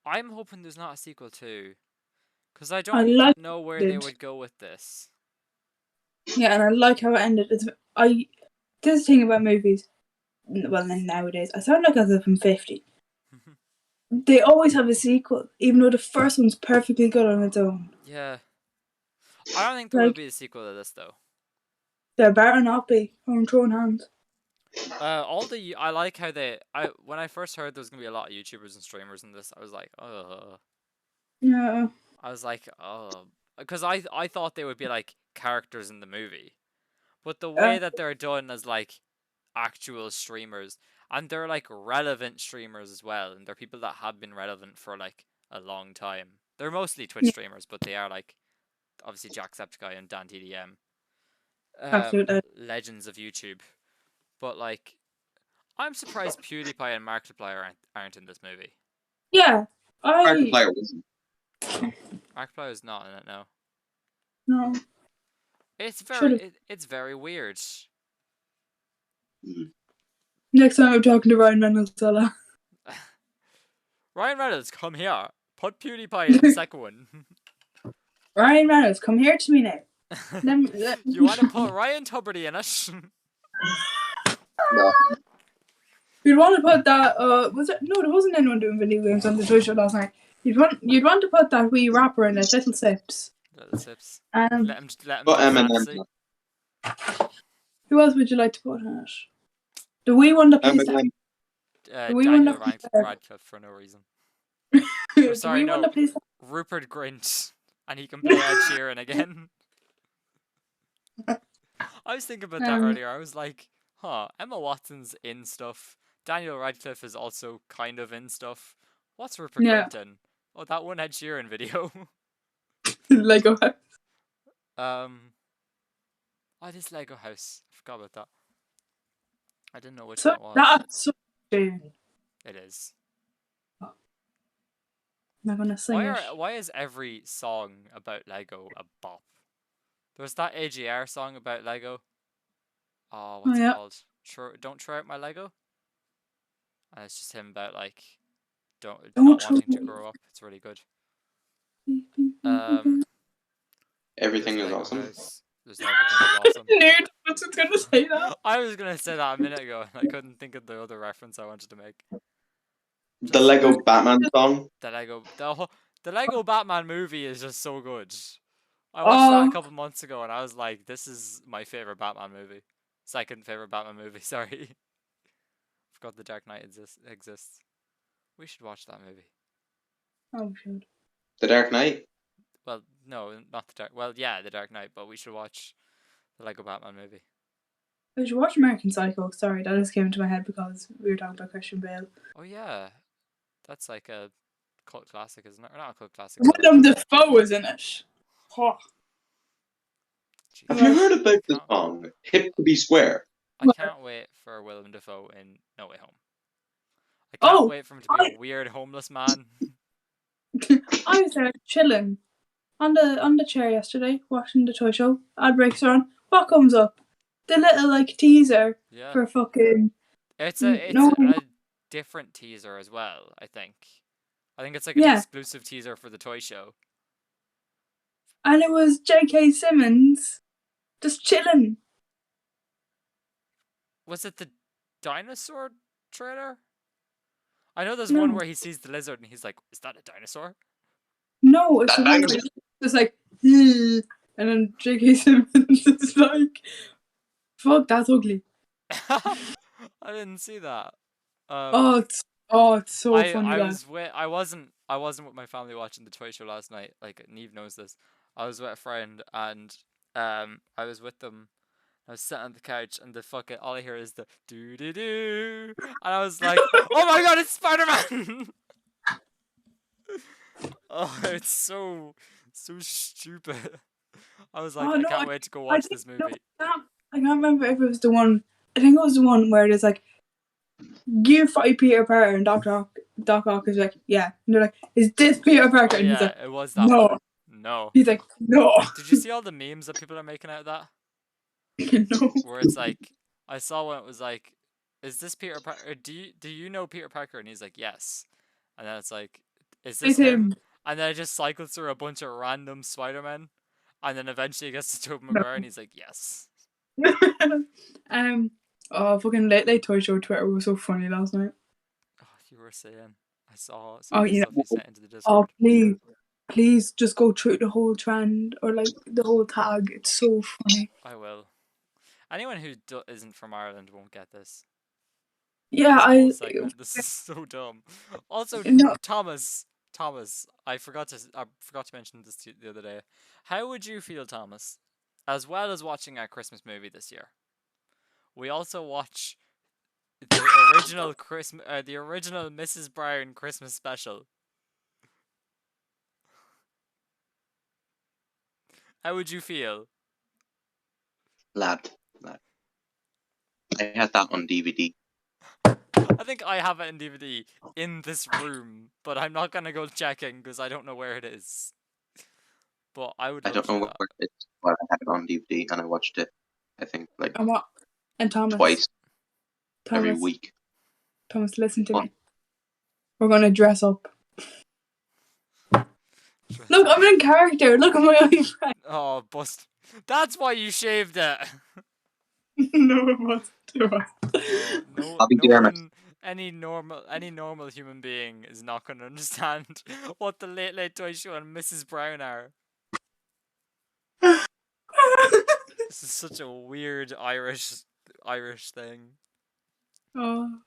I'm hoping there's not a sequel too, because I don't know where they would go with this. Yeah, and I like how it ended. This is the thing about movies. Well, nowadays, I sound like as if I'm 50. They always have a sequel, even though the first one's perfectly good on its own. Yeah. I don't think there will be a sequel to this, though. There better not be, or I'm throwing hands. I like how when I first heard there was going to be a lot of YouTubers and streamers in this, I was like, Yeah. I was like, because I thought they would be like characters in the movie. But the way that they're done as like actual streamers, and they're like relevant streamers as well, and they're people that have been relevant for like a long time. They're mostly Twitch streamers, but they are like obviously Jacksepticeye and Dan TDM, legends of YouTube. But like, I'm surprised PewDiePie and Markiplier aren't in this movie. Yeah, Markiplier wasn't. Markiplier is not in it. No. It's very weird. Next time I'm talking to Ryan Reynolds, Ryan Reynolds, come here. Put PewDiePie in the second one. Ryan Reynolds, come here to me now. You want to put Ryan Tuberty in it? No. You'd want to put that. Was it? No, there wasn't anyone doing video games on the Twitch show last night. You'd want to put that wee rapper in it, Little Sips. Little Sips. Let him fantasy. Who else would you like to put in it? The wee one that plays that. Daniel Radcliffe for no reason. Sorry, no. Rupert Grint, and he can play Ed Sheeran again. I was thinking about that earlier. I was like, Emma Watson's in stuff. Daniel Radcliffe is also kind of in stuff. What's Rupert Grint in? Oh, that one Ed Sheeran video. Lego House. This Lego House. I forgot about that. I didn't know which one it was. That's so good. It is. I'm not gonna sing it. Why is every song about Lego a bop? There's that AGR song about Lego. Oh, what's it called? Don't throw out my Lego. And it's just him about like not wanting to grow up. It's really good. Everything is awesome. There's everything is awesome. Nerd, I was gonna say that. I was gonna say that a minute ago, and I couldn't think of the other reference I wanted to make. The Lego Batman song. The Lego Batman movie is just so good. I watched that a couple months ago, and I was like, "This is my favorite Batman movie." Second favorite Batman movie. Sorry, forgot The Dark Knight exists. We should watch that movie. Oh, we should. The Dark Knight. Well, no, not the Dark. Well, yeah, The Dark Knight, but we should watch the Lego Batman movie. We should watch American Psycho. Sorry, that just came into my head because we were talking about Christian Bale. Oh yeah, that's like a cult classic, isn't it? Or not a cult classic. Willem Dafoe is in it. Oh. Have you heard about the Can't- song "Hip to Be Square"? I can't wait for Willem Dafoe in No Way Home. I can't Oh, wait for him to be a weird homeless man. I was there chilling on the chair yesterday, watching the toy show. Ad breaks are on. What comes up? The little like teaser Yeah, for fucking. it's No. a different teaser as well. I think it's like an Yeah. exclusive teaser for the toy show. And it was J.K. Simmons just chilling. Was it the dinosaur trailer? I know there's No. one where he sees the lizard and he's like, "Is that a dinosaur?" No, it's That the one bangers. where it's just like, and then J.K. Simmons is like, fuck, that's ugly. I didn't see that. Oh, it's so funny. I That. wasn't with my family watching the toy show last night. Like Neve knows this. I was with a friend and I was with them. I was sitting on the couch and the fucking all I hear is the doo doo doo, and I was like, "Oh my god, it's Spider-Man!" Oh, it's so stupid. I was like, Oh, I no, can't wait to go I watch think- this no, movie. I can't remember if it was the one. I think it was the one where there's like, you fight Peter Parker and Doc Ock is like, yeah. And they're like, is this Peter Parker? Oh And he's yeah, like, it was that no. one. No. He's like, no. Did you see all the memes that people are making out of that? No. Where it's like, I saw one. It was like, "Is this Peter Parker? Do you know Peter Parker?" And he's like, "Yes." And then it's like, "Is this It's him?" him. And then it just cycles through a bunch of random Spider-Men, and then eventually it gets to Tobey No. Maguire, and he's like, "Yes." Oh, fucking late toy show Twitter was so funny last night. Oh, you were saying. I saw some Oh, of the you stuff know. you sent into the Oh, Discord. please just go through the whole trend or like the whole tag. It's so funny. I will. Anyone who isn't from Ireland won't get this. Yeah, Whole segment. This is so dumb. Also, No. Thomas, I forgot to mention this the other day. How would you feel, Thomas, as well as watching our Christmas movie this year? We also watch the original the original Mrs. Brown Christmas special. How would you feel? Lad. I had that on DVD. I think I have it in DVD in this room, but I'm not gonna go checking because I don't know where it is. But I would I love don't to know do where that. it's, but I had it on DVD and I watched it. I think like And what? And Thomas. twice every Thomas. week. Thomas, listen to What? me. We're gonna dress up. Look, I'm in character. Look at my eyebrow. Oh, bust. That's why you shaved it. No, it wasn't. It wasn't. No, I'll be no Dermot. one, any normal human being is not going to understand what the Late Late Toy Show and Mrs. Brown are. This is such a weird Irish thing. Oh.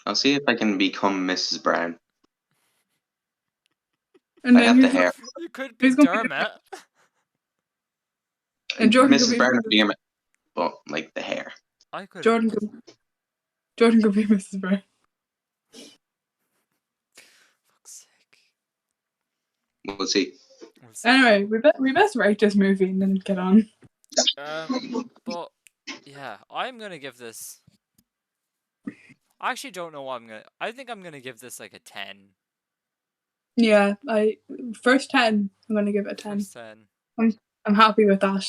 I'll see if I can become Mrs. Brown. And I then have the who's hair. You could be Who's gonna be the- Dermot. And Jordan could Mrs. be- Brown or Dermot, but like the hair. I could. Jordan could be Mrs. Brown. Fuck's sake. We'll see. We'll see. Anyway, we best rate this movie and then get on. But yeah, I'm gonna give this. I actually don't know what I'm gonna. I think I'm gonna give this like a 10. Yeah, first 10. I'm gonna give it a 10. First 10. I'm happy with that.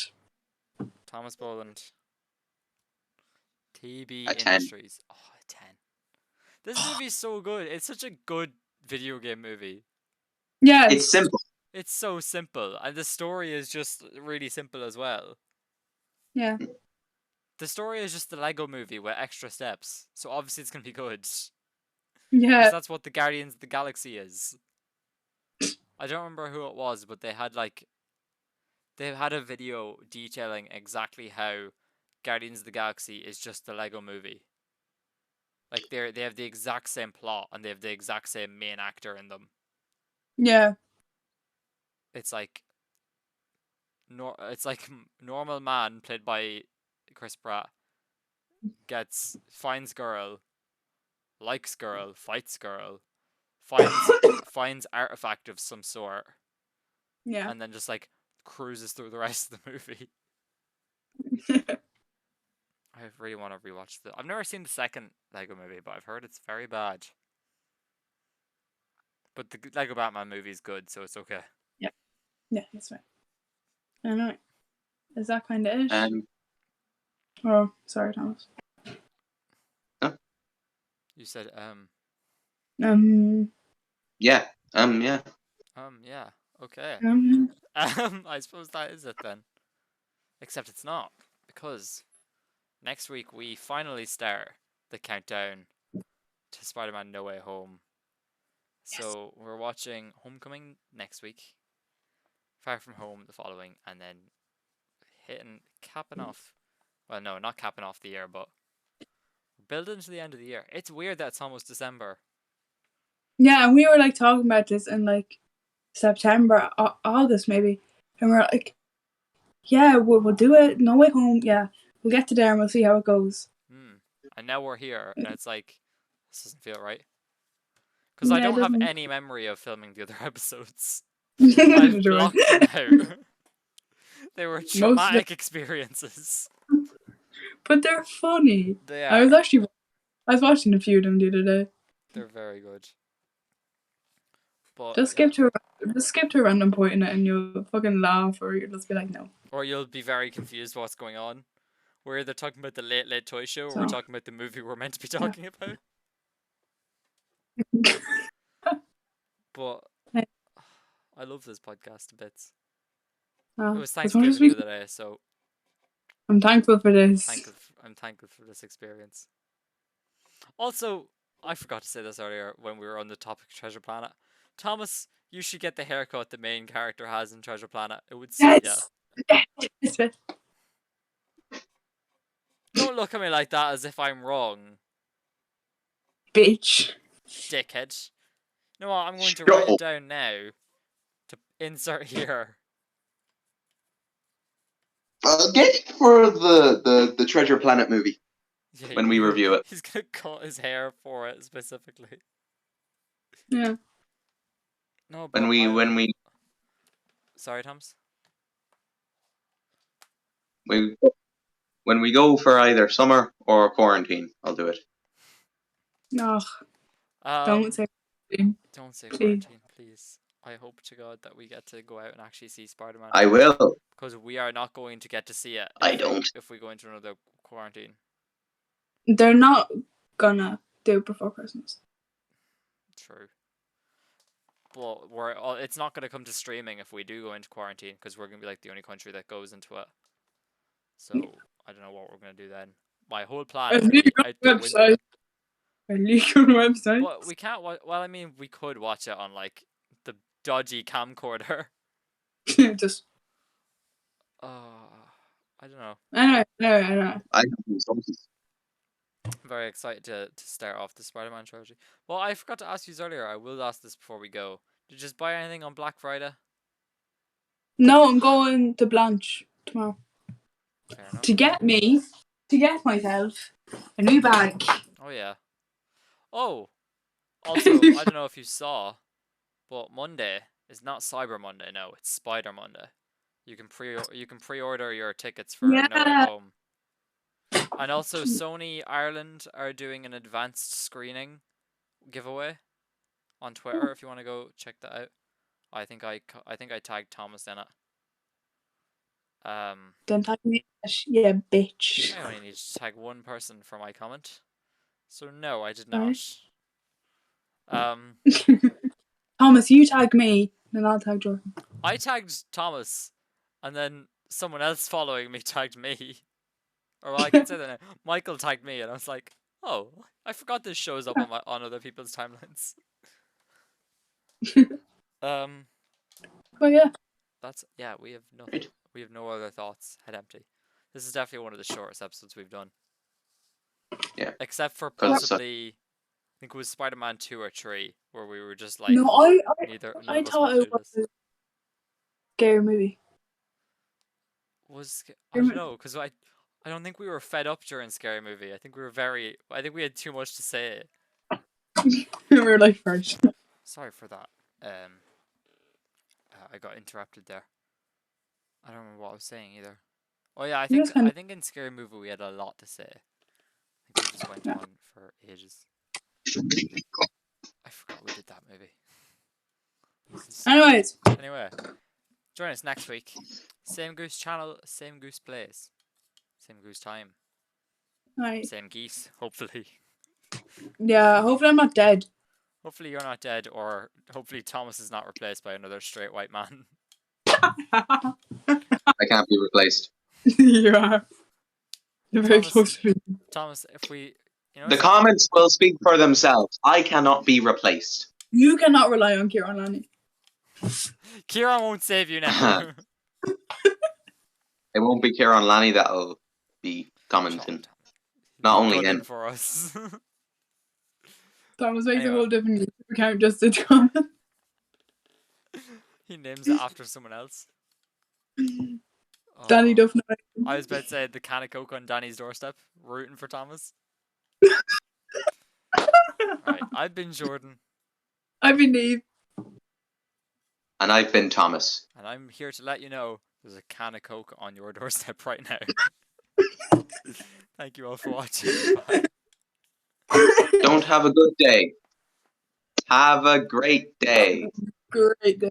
Thomas Boland. TB A 10. Industries. Oh, a 10. This movie's so good. It's such a good video game movie. Yeah, It's simple. It's so simple, and the story is just really simple as well. yeah, The story is just the Lego movie with extra steps, so obviously it's gonna be good. 'Cause yeah. that's what the Guardians of the Galaxy is. I don't remember who it was, but they had a video detailing exactly how Guardians of the Galaxy is just the Lego movie. Like they have the exact same plot and they have the exact same main actor in them. Yeah. It's like normal man played by Chris Pratt finds girl, likes girl, fights girl, finds artifact of some sort, Yeah. and then just like cruises through the rest of the movie. I really want to rewatch I've never seen the second Lego movie, but I've heard it's very bad. But the Lego Batman movie is good, so it's okay. Yeah, that's right. I know. Is that kind of it? Oh, sorry, Thomas. You said Yeah. yeah. Okay. um, I suppose that is it then. Except it's not, because next week we finally start the countdown to Spider-Man No Way Home. So we're watching Homecoming next week, Far From Home the following, and then capping off. Well, no, not capping off the year, but building to the end of the year. It's weird that it's almost December. yeah, and we were like talking about this in like September, August maybe, and we're like, yeah, we'll do it. No Way Home. Yeah, we'll get to there and we'll see how it goes. And now we're here, and it's like, this doesn't feel right. Because Yeah, I it don't have doesn't- any memory of filming the other episodes. I've blocked them out. They were traumatic experiences. But they're funny. They I are. was watching a few of them the other day. They're very good. But Just skip to a random point in it and you'll fucking laugh, or you'll just be like, no. Or you'll be very confused what's going on. We're either talking about the Late Late Toy Show, or we're So. talking about the movie we're meant to be talking about. But I love this podcast a bit. It was Thanksgiving the other day, so I'm thankful for this. I'm thankful for this experience. Also, I forgot to say this earlier when we were on the topic of Treasure Planet. Thomas, you should get the haircut the main character has in Treasure Planet. It would suit you. Don't look at me like that as if I'm wrong. Bitch. Dickhead. You know what? I'm going to write it down now to insert here. Get it for the Treasure Planet movie when we review it. He's gonna cut his hair for it specifically. Yeah. No, but when we Sorry, Thomas. When we go for either summer or quarantine, I'll do it. No. Don't say quarantine. Don't say quarantine, please. I hope to God that we get to go out and actually see Spider-Man. I will. Because we are not going to get to see it if we go into another quarantine. They're not gonna do it before Christmas. True. But it's not going to come to streaming if we do go into quarantine, because we're going to be like the only country that goes into it. So, I don't know what we're going to do then. My whole plan is out the window. A legal website. But we can't well, I mean, we could watch it on like the dodgy camcorder. Just I don't know. I know. I have sources. I'm very excited to start off the Spider-Man trilogy. Well, I forgot to ask you earlier. I will ask this before we go. Did you just buy anything on Black Friday? No, I'm going to Blanche tomorrow. Fair enough. To get myself a new bag. Oh yeah. Oh, also, I don't know if you saw, but Monday is not Cyber Monday. No, it's Spider Monday. You can pre-order your tickets for No Way Home. And also, Sony Ireland are doing an advanced screening giveaway on Twitter. If you want to go check that out, I think I tagged Thomas in it. Don't tag me, yeah, bitch. I only need to tag one person for my comment, so no, I did not. Thomas, you tag me, then I'll tag Jordan. I tagged Thomas, and then someone else following me tagged me. Or well, I can say that now. Michael tagged me, and I was like, "Oh, I forgot this shows up on other people's timelines." But yeah, we have nothing. We have no other thoughts. Head empty. This is definitely one of the shortest episodes we've done. Yeah. Except for 'Cause, possibly, I think it was Spider-Man 2 or 3, where we were just like, No, none I of us thought want to it do was this. a scary movie. I don't know, because I don't think we were fed up during Scary Movie. I think we had too much to say. We were like first. Sorry for that. I got interrupted there. I don't remember what I was saying either. Oh yeah, I You just kind of think in Scary Movie we had a lot to say. I think we just went on for ages. I forgot we did that movie. Anyways, Anyway, join us next week. Same Goose channel, same Goose plays, same Goose time, right. same Geese. Hopefully, Yeah, hopefully I'm not dead. hopefully you're not dead, or hopefully Thomas is not replaced by another straight white man. I can't be replaced. You are. You're very Thomas, close to me. Thomas, if we, The comments will speak for themselves. I cannot be replaced. You cannot rely on Kieran Lanny. Kieran won't save you now. It won't be Kieran Lanny that'll be commenting. Not only Gunning him. for us. Thomas makes Anyway. a whole different YouTube account just to comment. He names it after someone else. Danny Oh, Duff. I was about to say the can of Coke on Danny's doorstep, rooting for Thomas. Right, I've been Jordan, I've been Neve. And I've been Thomas. and I'm here to let you know there's a can of Coke on your doorstep right now. Thank you all for watching. Bye. Don't have a good day. Have a great day. Great day.